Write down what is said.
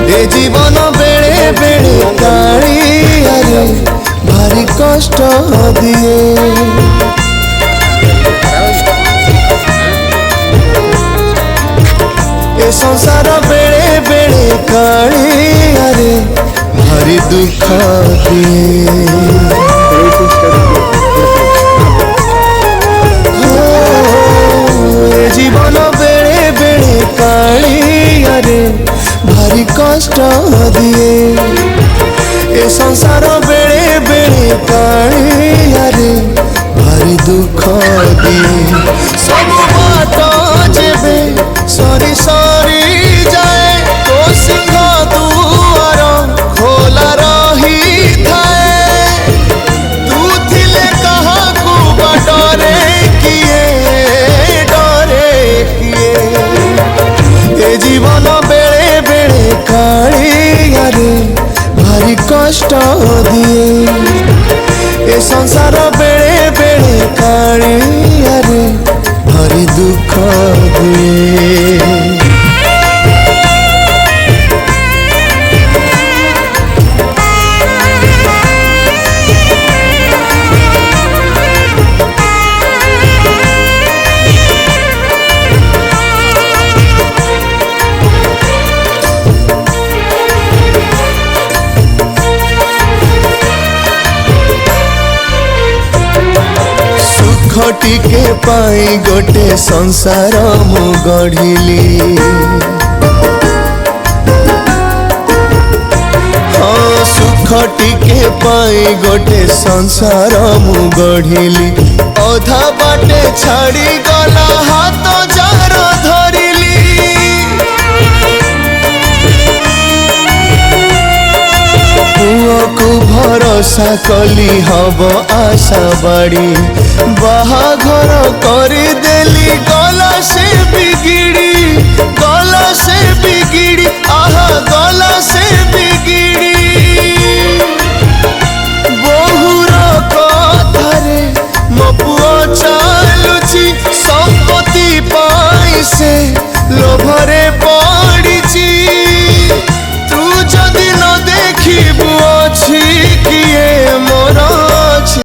ए जीवन बेले बेले कालियारे भारी कष्ट दिए। ए संसार बेले बेले कालियारे भारी दुख दिए। जीवन बेले बेले कालियारे भारी कष्ट दिए। ए संसार बेले बेले कालियारे भारी दुख दिए। सब बात जेबे सरी सरी जाए तो सिंह दुआर खोला रही थाए। तू थिले कहाकू डरे किए ए जीवन बेले बेले कालियारे भारी कष्ट दिए। ए संसार बेले बेले कालियारे भारी दुख दिए। टिके पाई गोटे संसार मु गढ़िली। हाँ सुख टिके पाई गोटे संसार मु गढ़िली। अधा बाटे छाड़ी गला हाथ जार धरिली। पुओ को भरोसा कली हब आशा बाड़ी। बाहाघर करदेली गला से बिगिड़ी। गला से बिगिड़ी आहा गला से बिगिड़ी। बहुर कथारे मो पुओ चालुची संपत्ति पाई से लोभरे